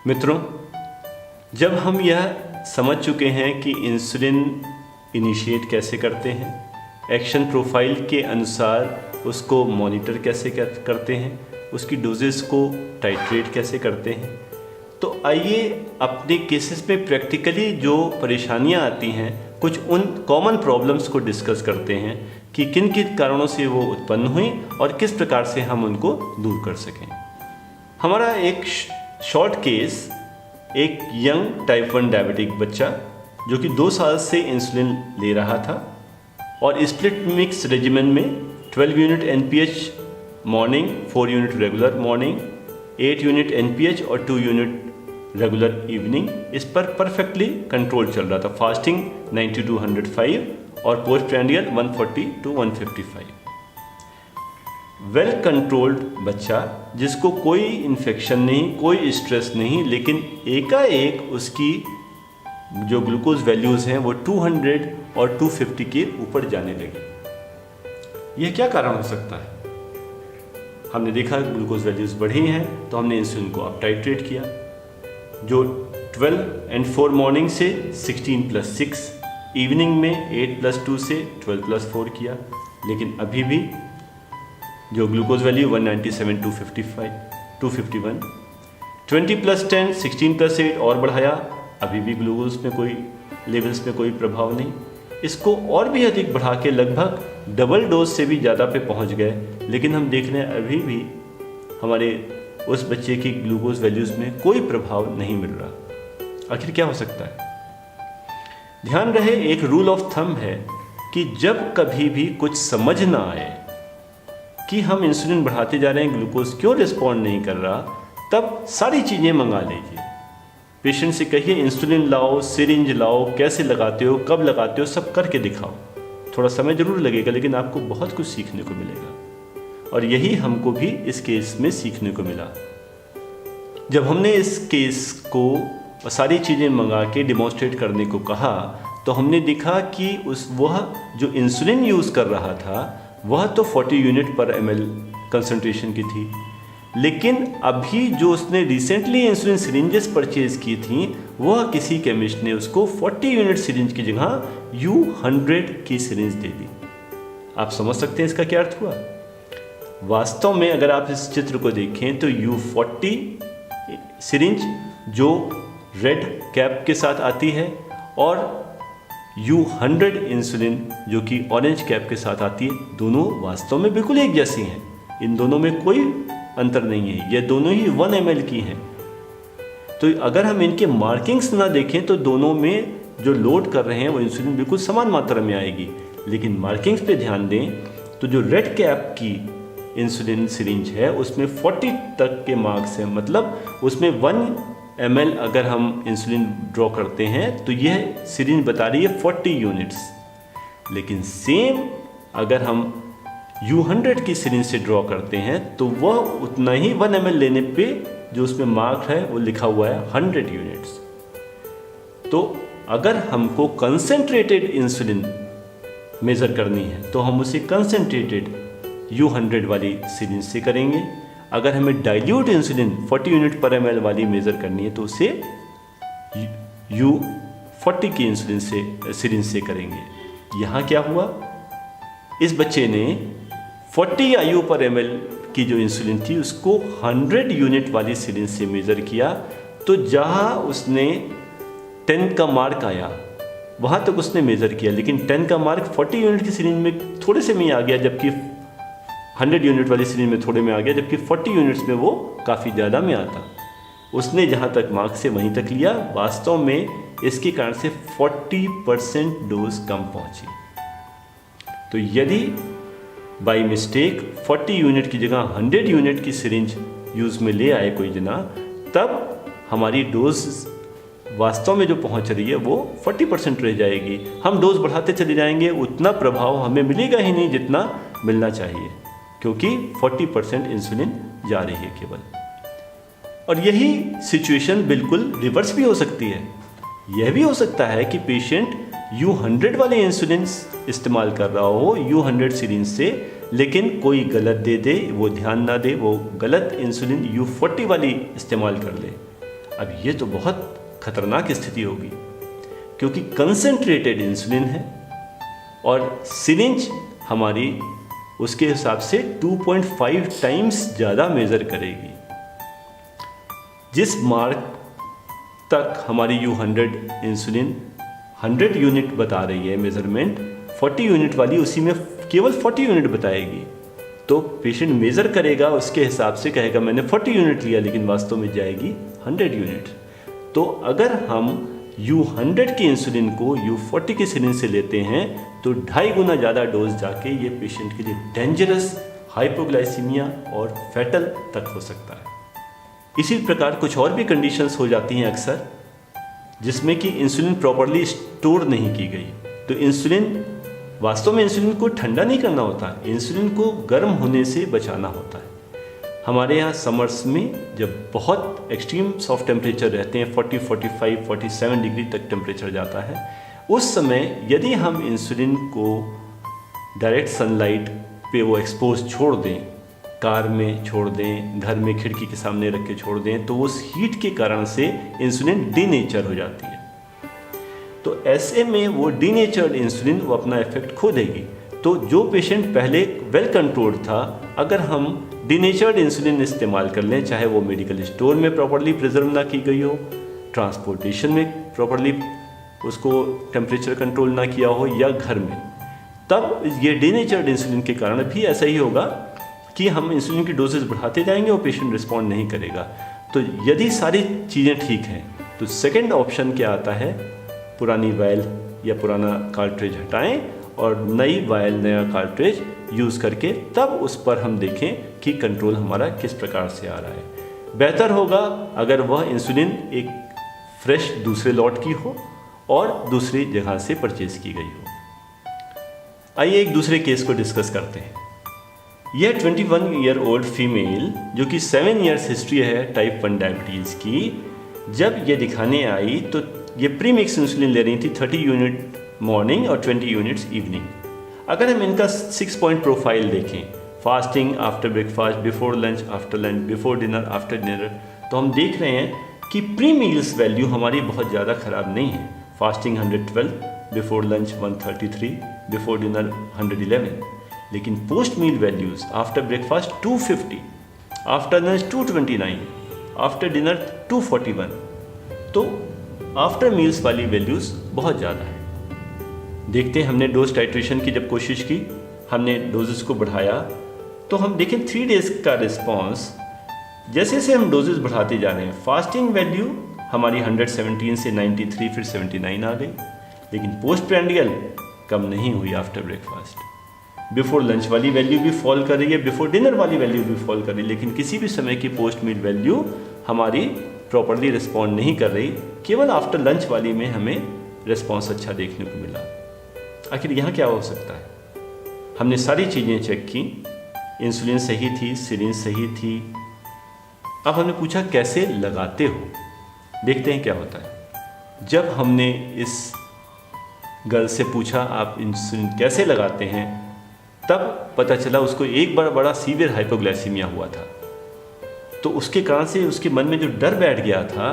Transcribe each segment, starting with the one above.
मित्रों, जब हम यह समझ चुके हैं कि इंसुलिन इनिशिएट कैसे करते हैं, एक्शन प्रोफाइल के अनुसार उसको मॉनिटर कैसे करते हैं, उसकी डोजेस को टाइट्रेट कैसे करते हैं, तो आइए अपने केसेस में प्रैक्टिकली जो परेशानियां आती हैं कुछ उन कॉमन प्रॉब्लम्स को डिस्कस करते हैं कि किन किन कारणों से वो उत्पन्न हुई और किस प्रकार से हम उनको दूर कर सकें। हमारा एक शॉर्ट केस, एक यंग टाइप 1 डायबिटिक बच्चा जो कि 2 साल से इंसुलिन ले रहा था और स्प्लिट मिक्स रेजिमेंट में 12 unit NPH morning, 4 unit regular morning, 8 unit NPH और 2 यूनिट रेगुलर इवनिंग, इस पर परफेक्टली कंट्रोल चल रहा था। फास्टिंग 90 to 105 और post prandial 140 to 155। Well controlled बच्चा जिसको कोई इन्फेक्शन नहीं, कोई स्ट्रेस नहीं, लेकिन एकाएक उसकी जो ग्लूकोज वैल्यूज़ हैं वो 200 और 250 के ऊपर जाने लगी। यह क्या कारण हो सकता है? हमने देखा ग्लूकोज वैल्यूज़ बढ़ी हैं तो हमने इंसुलिन को अप टाइट्रेट किया, जो 12 and 4 मॉर्निंग से 16+6, इवनिंग में 8+2 से 12+4 किया, लेकिन अभी भी जो ग्लूकोज वैल्यू 197 251, 20+10 16+8 और बढ़ाया, अभी भी ग्लूकोज में कोई लेवल्स में कोई प्रभाव नहीं। इसको और भी अधिक बढ़ा के लगभग डबल डोज से भी ज़्यादा पे पहुंच गए, लेकिन हम देख रहे हैं अभी भी हमारे उस बच्चे की ग्लूकोज वैल्यूज़ में कोई प्रभाव नहीं मिल रहा। आखिर क्या हो सकता है? ध्यान रहे, एक रूल ऑफ थंब है कि जब कभी भी कुछ समझ ना आए कि हम इंसुलिन बढ़ाते जा रहे हैं, ग्लूकोज क्यों रिस्पॉन्ड नहीं कर रहा, तब सारी चीज़ें मंगा लीजिए। पेशेंट से कहिए इंसुलिन लाओ, सिरिंज लाओ, कैसे लगाते हो, कब लगाते हो, सब करके दिखाओ। थोड़ा समय जरूर लगेगा लेकिन आपको बहुत कुछ सीखने को मिलेगा, और यही हमको भी इस केस में सीखने को मिला। जब हमने इस केस को सारी चीज़ें मंगा के डिमॉन्स्ट्रेट करने को कहा तो हमने देखा कि वह जो इंसुलिन यूज़ कर रहा था वह तो 40 यूनिट पर ml कंसंट्रेशन की थी, लेकिन अभी जो उसने रिसेंटली इंसुलिन सिरिंजेस परचेज की थी वह किसी केमिस्ट ने उसको 40 यूनिट सिरिंज की जगह U100 की सिरिंज दे दी। आप समझ सकते हैं इसका क्या अर्थ हुआ? वास्तव में अगर आप इस चित्र को देखें तो U40 सिरिंज जो रेड कैप के साथ आती है और U100 इंसुलिन जो कि ऑरेंज कैप के साथ आती है, दोनों वास्तव में बिल्कुल एक जैसी हैं। इन दोनों में कोई अंतर नहीं है, ये दोनों ही 1 ml की हैं। तो अगर हम इनके मार्किंग्स ना देखें तो दोनों में जो लोड कर रहे हैं वो इंसुलिन बिल्कुल समान मात्रा में आएगी, लेकिन मार्किंग्स पे ध्यान दें तो जो रेड कैप की इंसुलिन सिरिंज है उसमें 40 तक के मार्क्स हैं, मतलब उसमें 1 ml अगर हम इंसुलिन ड्रॉ करते हैं तो यह सिरिंज बता रही है 40 यूनिट्स, लेकिन सेम अगर हम U100 की सिरिंज से ड्रॉ करते हैं तो वह उतना ही 1 ml लेने पे जो उसमें मार्क है वो लिखा हुआ है 100 यूनिट्स। तो अगर हमको कंसंट्रेटेड इंसुलिन मेज़र करनी है तो हम उसे कंसंट्रेटेड U100 वाली सिरिंज से करेंगे। अगर हमें डाइल्यूट इंसुलिन 40 यूनिट पर ml वाली मेज़र करनी है तो उसे U40 की इंसुलिन से सिरिंज से करेंगे। यहाँ क्या हुआ, इस बच्चे ने 40 IU पर ml की जो इंसुलिन थी उसको 100 यूनिट वाली सिरिंज से मेज़र किया, तो जहाँ उसने 10 का मार्क आया वहाँ तक उसने मेज़र किया, लेकिन 10 का मार्क 40 यूनिट की सिरिंज में थोड़े से में आ गया, जबकि 100 यूनिट वाली सिरिंज में थोड़े में आ गया, जबकि 40 यूनिट्स में वो काफ़ी ज़्यादा में आता। उसने जहाँ तक मार्क से वहीं तक लिया, वास्तव में इसके कारण से 40% डोज कम पहुँची। तो यदि बाय मिस्टेक 40 यूनिट की जगह 100 यूनिट की सिरिंज यूज़ में ले आए कोई जना, तब हमारी डोज वास्तव में जो पहुंच रही है वो 40% रह जाएगी। हम डोज बढ़ाते चले जाएंगे, उतना प्रभाव हमें मिलेगा ही नहीं जितना मिलना चाहिए, क्योंकि 40% इंसुलिन जा रही है केवल। और यही सिचुएशन बिल्कुल रिवर्स भी हो सकती है। यह भी हो सकता है कि पेशेंट U100 वाले इंसुलिन इस्तेमाल कर रहा हो U100 सिरिंज से, लेकिन कोई गलत दे, वो ध्यान ना दे, वो गलत इंसुलिन U40 वाली इस्तेमाल कर ले। अब ये तो बहुत खतरनाक स्थिति होगी, क्योंकि कंसंट्रेटेड इंसुलिन है और सिरिंज हमारी उसके हिसाब से 2.5 टाइम्स ज़्यादा मेज़र करेगी। जिस मार्क तक हमारी U100 इंसुलिन 100 यूनिट बता रही है मेज़रमेंट, 40 यूनिट वाली उसी में केवल 40 यूनिट बताएगी। तो पेशेंट मेज़र करेगा, उसके हिसाब से कहेगा मैंने 40 यूनिट लिया, लेकिन वास्तव में जाएगी 100 यूनिट। तो अगर हम U100 की इंसुलिन को U40 की सिरिंज से लेते हैं तो 2.5 गुना ज़्यादा डोज जाके ये पेशेंट के लिए डेंजरस हाइपोग्लाइसीमिया और फैटल तक हो सकता है। इसी प्रकार कुछ और भी कंडीशंस हो जाती हैं अक्सर, जिसमें कि इंसुलिन प्रॉपरली स्टोर नहीं की गई। तो इंसुलिन, वास्तव में इंसुलिन को ठंडा नहीं करना होता, इंसुलिन को गर्म होने से बचाना होता है। हमारे यहाँ समर्स में जब बहुत एक्सट्रीम सॉफ्ट टेम्परेचर रहते हैं, 40, 45, 47 डिग्री तक टेम्परेचर जाता है, उस समय यदि हम इंसुलिन को डायरेक्ट सनलाइट पे वो एक्सपोज छोड़ दें, कार में छोड़ दें, घर में खिड़की के सामने रख के छोड़ दें, तो उस हीट के कारण से इंसुलिन डीनेचर हो जाती है। तो ऐसे में वो डीनेचर्ड इंसुलिन वो अपना इफेक्ट खो देगी। तो जो पेशेंट पहले वेल कंट्रोल्ड था, अगर हम डीनेचर्ड इंसुलिन इस्तेमाल कर लें, चाहे वो मेडिकल स्टोर में प्रॉपरली प्रिजर्व ना की गई हो, ट्रांसपोर्टेशन में प्रॉपरली उसको टेम्परेचर कंट्रोल ना किया हो, या घर में, तब ये डीनेचर्ड इंसुलिन के कारण भी ऐसा ही होगा कि हम इंसुलिन की डोजेस बढ़ाते जाएंगे और पेशेंट रिस्पॉन्ड नहीं करेगा। तो यदि सारी चीज़ें ठीक हैं तो सेकंड ऑप्शन क्या आता है, पुरानी वायल या पुराना कार्ट्रिज हटाएं और नई वायल, नया कार्ट्रिज यूज़ करके तब उस पर हम देखें कि कंट्रोल हमारा किस प्रकार से आ रहा है। बेहतर होगा अगर वह इंसुलिन एक फ्रेश दूसरे लॉट की हो और दूसरी जगह से परचेज की गई हो। आइए एक दूसरे केस को डिस्कस करते हैं। यह 21 ईयर ओल्ड फीमेल जो कि 7 ईयर्स हिस्ट्री है टाइप 1 डायबिटीज़ की, जब ये दिखाने आई तो ये प्री मिक्स इंसुलिन ले रही थी 30 यूनिट मॉर्निंग और 20 यूनिट्स इवनिंग। अगर हम इनका 6 पॉइंट प्रोफाइल देखें, fasting, after breakfast, before lunch, after lunch, before dinner, after dinner, तो हम देख रहे हैं कि प्री मील्स वैल्यू हमारी बहुत ज़्यादा ख़राब नहीं है। Fasting 112, before lunch 133, before dinner 111, लेकिन post meal values after breakfast 250, after lunch 229, after dinner 241, तो आफ्टर मील्स वाली वैल्यूज़ बहुत ज़्यादा है। देखते हैं, हमने डोज टाइट्रेशन की जब कोशिश की, हमने डोजेस को बढ़ाया, तो हम देखें 3 डेज़ का रिस्पॉन्स, जैसे जैसे हम डोजेस बढ़ाते जा रहे हैं, फास्टिंग वैल्यू हमारी 117 से 93 फिर 79 आ गई, लेकिन पोस्ट प्रैंडियल कम नहीं हुई आफ्टर ब्रेकफास्ट। बिफोर लंच वाली वैल्यू भी फॉल कर रही है, बिफोर डिनर वाली वैल्यू भी फॉल कर रही है, लेकिन किसी भी समय की पोस्ट मील वैल्यू हमारी प्रॉपरली रिस्पॉन्ड नहीं कर रही। केवल आफ्टर लंच वाली में हमें रिस्पॉन्स अच्छा देखने को मिला। आखिर यहाँ क्या हो सकता है? हमने सारी चीज़ें चेक की, इंसुलिन सही थी, सिरिंज सही थी। अब हमने पूछा कैसे लगाते हो, देखते हैं क्या होता है। जब हमने इस गर्ल से पूछा आप इंसुलिन कैसे लगाते हैं, तब पता चला उसको एक बार बड़ा सीवियर हाइपोग्लाइसीमिया हुआ था। तो उसके कारण से उसके मन में जो डर बैठ गया था,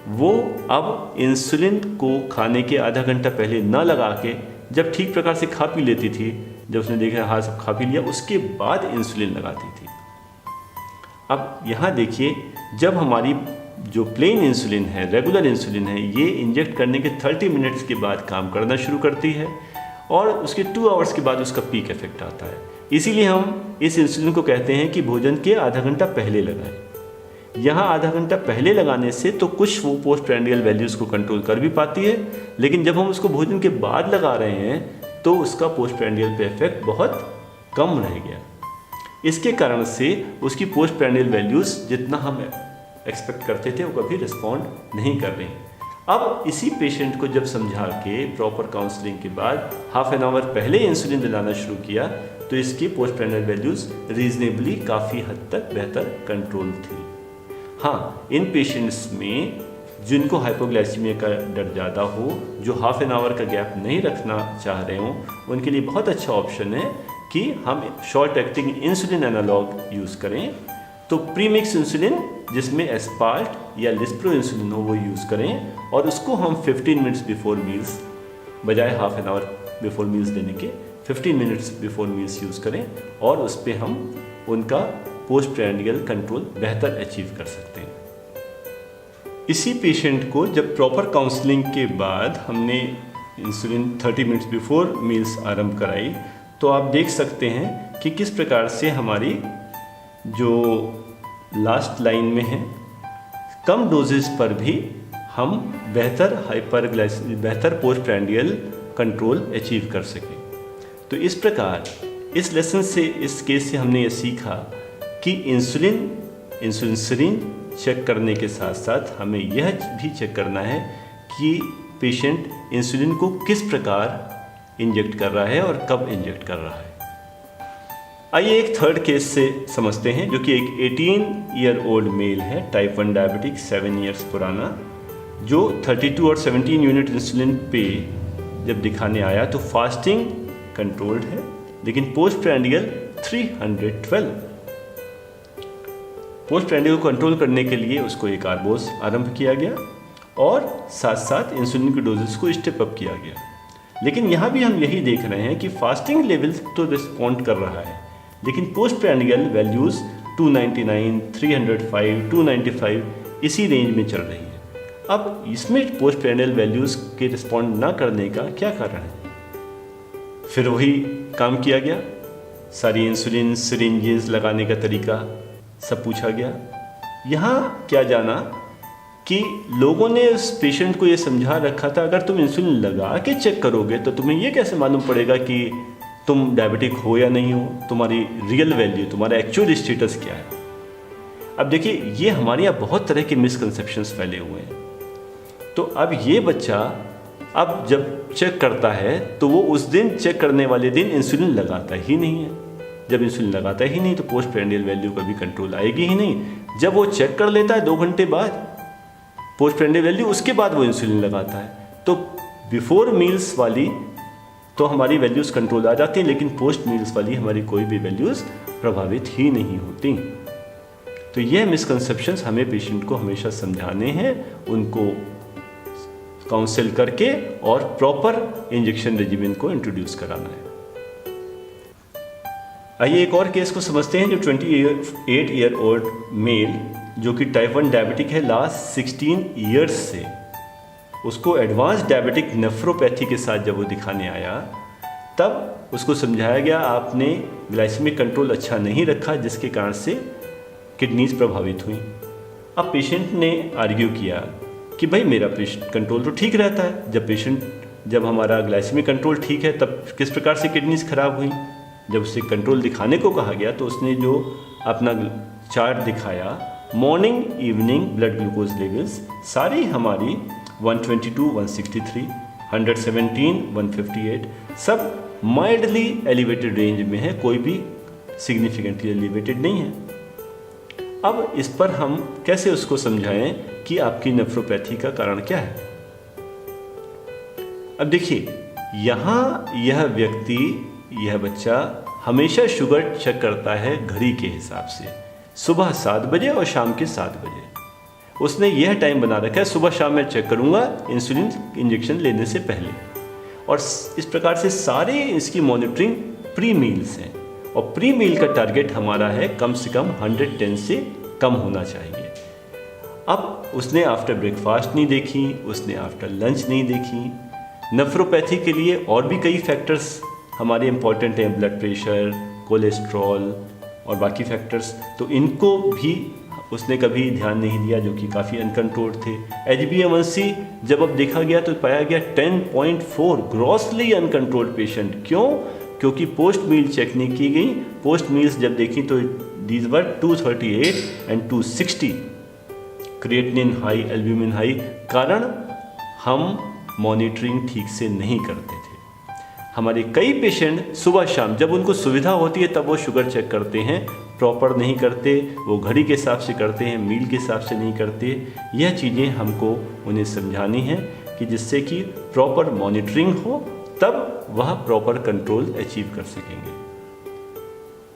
वो अब इंसुलिन को खाने के आधा घंटा पहले ना लगा के, जब ठीक प्रकार से खा पी लेती थी, जब उसने देखा हाँ सब खा पी लिया, उसके बाद इंसुलिन लगाती थी। अब यहाँ देखिए, जब हमारी जो प्लेन इंसुलिन है, रेगुलर इंसुलिन है, ये इंजेक्ट करने के 30 मिनट्स के बाद काम करना शुरू करती है और उसके 2 आवर्स के बाद उसका पीक इफेक्ट आता है। इसीलिए हम इस इंसुलिन को कहते हैं कि भोजन के आधा घंटा पहले लगाएं। यहाँ आधा घंटा पहले लगाने से तो कुछ वो पोस्ट प्रैंडियल वैल्यूज़ को कंट्रोल कर भी पाती है, लेकिन जब हम उसको भोजन के बाद लगा रहे हैं तो उसका पोस्ट प्रैंडियल पे इफेक्ट बहुत कम रह गया। इसके कारण से उसकी पोस्ट प्रैंडियल वैल्यूज़ जितना हम एक्सपेक्ट करते थे वो कभी रिस्पॉन्ड नहीं कर रही। अब इसी पेशेंट को जब समझा के प्रॉपर काउंसलिंग के बाद हाफ एन आवर पहले इंसुलिन दिलाना शुरू किया, तो इसकी पोस्ट प्रैंडियल वैल्यूज़ रीजनेबली काफ़ी हद तक बेहतर कंट्रोल थी। हाँ, इन पेशेंट्स में जिनको हाइपोग्लाइसीमिया का डर ज़्यादा हो, जो हाफ एन आवर का गैप नहीं रखना चाह रहे हों, उनके लिए बहुत अच्छा ऑप्शन है कि हम short acting insulin analogue use करें। तो प्रीमिक्स इंसुलिन जिसमें एस्पार्ट या लिस्प्रो इंसुलिन हो वो यूज़ करें, और उसको हम 15 मिनट्स बिफोर मील्स बजाय half an hour before meals देने के 15 मिनट्स बिफोर मील्स यूज़ करें, और उस पर हम उनका पोस्ट प्रैंडियल कंट्रोल बेहतर अचीव कर सकते हैं। इसी पेशेंट को जब प्रॉपर काउंसलिंग के बाद हमने इंसुलिन 30 मिनट्स बिफोर मील्स आरंभ कराई, तो आप देख सकते हैं कि किस प्रकार से हमारी जो लास्ट लाइन में है, कम डोजेस पर भी हम बेहतर पोस्ट प्रैंडियल कंट्रोल अचीव कर सकें। तो इस प्रकार इस लेसन से, इस केस से हमने ये सीखा कि इंसुलिन सिरिंज चेक करने के साथ साथ हमें यह भी चेक करना है कि पेशेंट इंसुलिन को किस प्रकार इंजेक्ट कर रहा है और कब इंजेक्ट कर रहा है। आइए एक थर्ड केस से समझते हैं, जो कि एक 18 ईयर ओल्ड मेल है, टाइप 1 डायबिटिक, 7 ईयर्स पुराना, जो 32 और 17 यूनिट इंसुलिन पे जब दिखाने आया तो फास्टिंग कंट्रोल्ड है, लेकिन पोस्ट प्रैंडियल 312। पोस्ट प्रैंडियल को कंट्रोल करने के लिए उसको एक आर्बोस आरंभ किया गया और साथ साथ इंसुलिन की डोजेस को स्टेप अप किया गया। लेकिन यहाँ भी हम यही देख रहे हैं कि फास्टिंग लेवल्स तो रिस्पॉन्ड कर रहा है, लेकिन पोस्ट प्रैंडियल वैल्यूज़ 299, 305, 295 इसी रेंज में चल रही है। अब इसमें पोस्ट प्रैंडियल वैल्यूज़ के रिस्पॉन्ड ना करने का क्या कारण है? फिर वही काम किया गया, सारी इंसुलिन सिरिंजेस लगाने का तरीका सब पूछा गया। यहाँ क्या जाना कि लोगों ने उस पेशेंट को ये समझा रखा था, अगर तुम इंसुलिन लगा के चेक करोगे तो तुम्हें ये कैसे मालूम पड़ेगा कि तुम डायबिटिक हो या नहीं हो, तुम्हारी रियल वैल्यू, तुम्हारा एक्चुअल स्टेटस क्या है। अब देखिए, ये हमारे यहाँ बहुत तरह के मिसकंसेप्शंस फैले हुए हैं। तो अब ये बच्चा अब जब चेक करता है तो वो उस दिन चेक करने वाले दिन इंसुलिन लगाता ही नहीं है। जब इंसुलिन लगाता ही नहीं तो पोस्ट प्रैंडियल वैल्यू कभी कंट्रोल आएगी ही नहीं। जब वो चेक कर लेता है 2 घंटे बाद पोस्ट प्रैंडियल वैल्यू, उसके बाद वो इंसुलिन लगाता है, तो बिफोर मील्स वाली तो हमारी वैल्यूज़ कंट्रोल आ जाती हैं, लेकिन पोस्ट मील्स वाली हमारी कोई भी वैल्यूज़ प्रभावित ही नहीं होती। तो यह मिसकंसेप्शंस हमें पेशेंट को हमेशा समझाने हैं, उनको काउंसिल करके और प्रॉपर इंजेक्शन रेजिमेंट को इंट्रोड्यूस कराना है। आइए एक और केस को समझते हैं, जो 28 ईयर ओल्ड मेल, जो कि टाइप 1 डायबिटिक है, लास्ट 16 ईयर्स से उसको एडवांस डायबिटिक नेफ्रोपैथी के साथ जब वो दिखाने आया, तब उसको समझाया गया आपने ग्लाइसेमिक कंट्रोल अच्छा नहीं रखा, जिसके कारण से किडनीज प्रभावित हुई। अब पेशेंट ने आर्ग्यू किया कि भाई मेरा कंट्रोल तो ठीक रहता है, जब हमारा ग्लाइसेमिक कंट्रोल ठीक है तब किस प्रकार से किडनीज खराब हुई। जब उसे कंट्रोल दिखाने को कहा गया तो उसने जो अपना चार्ट दिखाया, morning evening blood glucose levels सारी हमारी 122, 163, 117, 158 सब माइल्डली एलिवेटेड रेंज में है, कोई भी सिग्निफिकेंटली एलिवेटेड नहीं है। अब इस पर हम कैसे उसको समझाएं कि आपकी नेफ्रोपैथी का कारण क्या है। अब देखिए, यहाँ यह बच्चा हमेशा शुगर चेक करता है घड़ी के हिसाब से, सुबह 7 बजे और शाम के 7 बजे। उसने यह टाइम बना रखा है, सुबह शाम मैं चेक करूँगा इंसुलिन इंजेक्शन लेने से पहले। और इस प्रकार से सारे इसकी मॉनिटरिंग प्री मील्स हैं, और प्री मील का टारगेट हमारा है कम से कम 110 से कम होना चाहिए। अब उसने आफ्टर ब्रेकफास्ट नहीं देखी, उसने आफ्टर लंच नहीं देखी। नेफ्रोपैथी के लिए और भी कई फैक्टर्स हमारे इम्पॉर्टेंट हैं, ब्लड प्रेशर, कोलेस्ट्रॉल और बाकी फैक्टर्स, तो इनको भी उसने कभी ध्यान नहीं दिया, जो कि काफ़ी अनकंट्रोल्ड थे। HbA1c जब अब देखा गया तो पाया गया 10.4, ग्रॉसली अनकंट्रोल्ड पेशेंट। क्यों? क्योंकि पोस्ट मील चेक नहीं की गई। पोस्ट मील्स जब देखी तो these were 238 and 260, creatinine high, albumin high. कारण हम मॉनिटरिंग ठीक से नहीं करते थे। हमारे कई पेशेंट सुबह शाम जब उनको सुविधा होती है तब वो शुगर चेक करते हैं, प्रॉपर नहीं करते, वो घड़ी के हिसाब से करते हैं, मील के हिसाब से नहीं करते। यह चीज़ें हमको उन्हें समझानी है कि जिससे कि प्रॉपर मॉनिटरिंग हो, तब वह प्रॉपर कंट्रोल अचीव कर सकेंगे।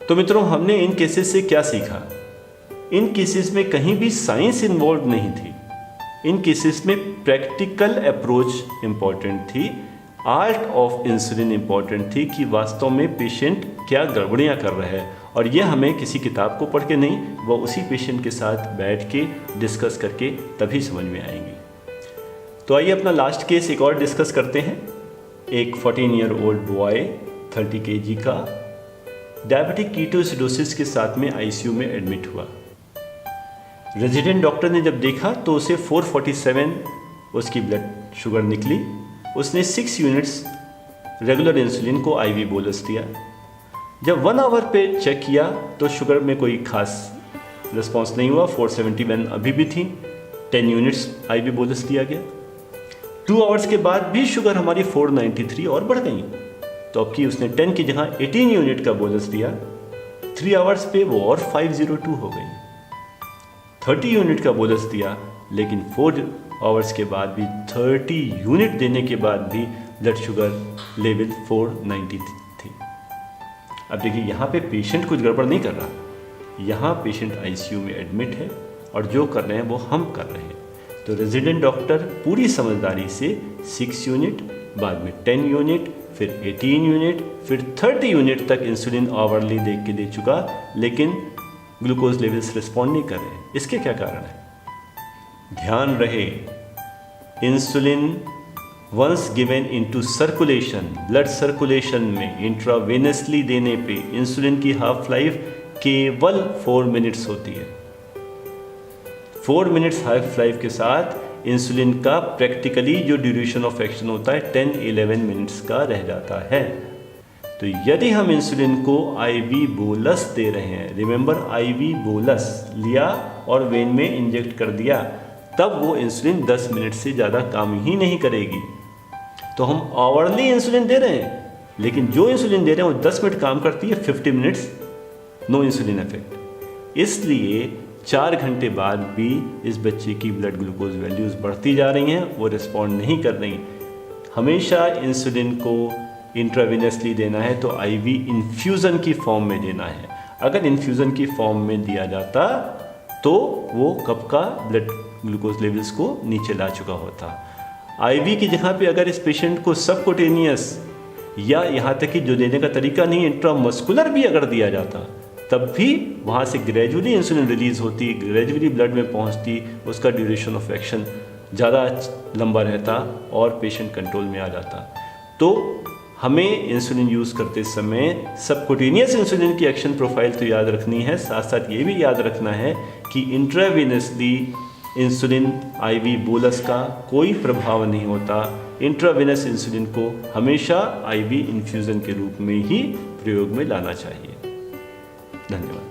तो मित्रों, हमने इन केसेस से क्या सीखा? इन केसेस में कहीं भी साइंस इन्वॉल्व नहीं थी। इन केसेस में प्रैक्टिकल अप्रोच इम्पॉर्टेंट थी, आर्ट ऑफ इंसुलिन इम्पॉर्टेंट थी कि वास्तव में पेशेंट क्या गड़बड़ियाँ कर रहा है, और ये हमें किसी किताब को पढ़ के नहीं, वह उसी पेशेंट के साथ बैठ के डिस्कस करके तभी समझ में आएंगी। तो आइए अपना लास्ट केस एक और डिस्कस करते हैं। एक 14 ईयर ओल्ड बॉय 30 kg का डायबिटिक कीटोएसिडोसिस के साथ में आईसीयू में एडमिट हुआ। रेजिडेंट डॉक्टर ने जब देखा तो उसे 447 उसकी ब्लड शुगर निकली। उसने 6 यूनिट्स रेगुलर इंसुलिन को आईवी बोलस दिया। जब 1 आवर पे चेक किया तो शुगर में कोई खास रिस्पांस नहीं हुआ, 471 अभी भी थी। 10 यूनिट्स आईवी बोलस दिया गया। 2 आवर्स के बाद भी शुगर हमारी 493 और बढ़ गई, तो अब की उसने 10 की जगह 18 यूनिट का बोलस दिया। 3 आवर्स पे वो और 502 हो गई। 30 यूनिट का बोलस दिया, लेकिन 4 आवर्स के बाद भी 30 यूनिट देने के बाद भी ब्लड शुगर लेवल 490 थी। अब देखिए यहाँ पे पेशेंट कुछ गड़बड़ नहीं कर रहा, यहाँ पेशेंट आईसीयू में एडमिट है और जो कर रहे हैं वो हम कर रहे हैं। तो रेजिडेंट डॉक्टर पूरी समझदारी से 6 यूनिट, बाद में 10 यूनिट, फिर 18 यूनिट, फिर 30 यूनिट तक इंसुलिन आवरली देख के दे चुका, लेकिन ग्लूकोज लेवल्स रिस्पॉन्ड नहीं कर रहे। इसके क्या कारण है? ध्यान रहे, insulin once given into circulation, blood circulation में इंट्रावेनसली देने पे इंसुलिन की हाफ लाइफ केवल 4 मिनट्स होती है। 4 मिनट्स हाफ लाइफ के साथ इंसुलिन का प्रैक्टिकली जो ड्यूरेशन ऑफ एक्शन होता है 10-11 मिनट्स का रह जाता है। तो यदि हम इंसुलिन को आईवी बोलस दे रहे हैं, रिमेंबर आईवी बोलस लिया और वेन में इंजेक्ट कर दिया, तब वो इंसुलिन 10 मिनट से ज़्यादा काम ही नहीं करेगी। तो हम आवरली इंसुलिन दे रहे हैं, लेकिन जो इंसुलिन दे रहे हैं वो 10 मिनट काम करती है, 50 मिनट्स नो इंसुलिन इफेक्ट। इसलिए 4 घंटे बाद भी इस बच्चे की ब्लड ग्लूकोज वैल्यूज़ बढ़ती जा रही हैं, वो रिस्पॉन्ड नहीं कर रही। हमेशा इंसुलिन को इंट्रावेनसली देना है तो आईवी इन्फ्यूज़न की फॉर्म में देना है। अगर इन्फ्यूज़न की फॉर्म में दिया जाता तो वो कब का ब्लड ग्लूकोज लेवल्स को नीचे ला चुका होता। आईवी की जगह पे अगर इस पेशेंट को सबकुटेनियस या यहाँ तक कि जो देने का तरीका नहीं इंट्रामस्कुलर भी अगर दिया जाता, तब भी वहाँ से ग्रेजुअली इंसुलिन रिलीज होती, ग्रेजुअली ब्लड में पहुँचती, उसका ड्यूरेशन ऑफ एक्शन ज़्यादा लंबा रहता और पेशेंट कंट्रोल में आ जाता। तो हमें इंसुलिन यूज़ करते समय सबकुटेनियस इंसुलिन की एक्शन प्रोफाइल तो याद रखनी है, साथ साथ ये भी याद रखना है कि इंट्रावेनसली इंसुलिन आईवी बोलस का कोई प्रभाव नहीं होता। इंट्रावेनस इंसुलिन को हमेशा आईवी इन्फ्यूज़न के रूप में ही प्रयोग में लाना चाहिए। धन्यवाद।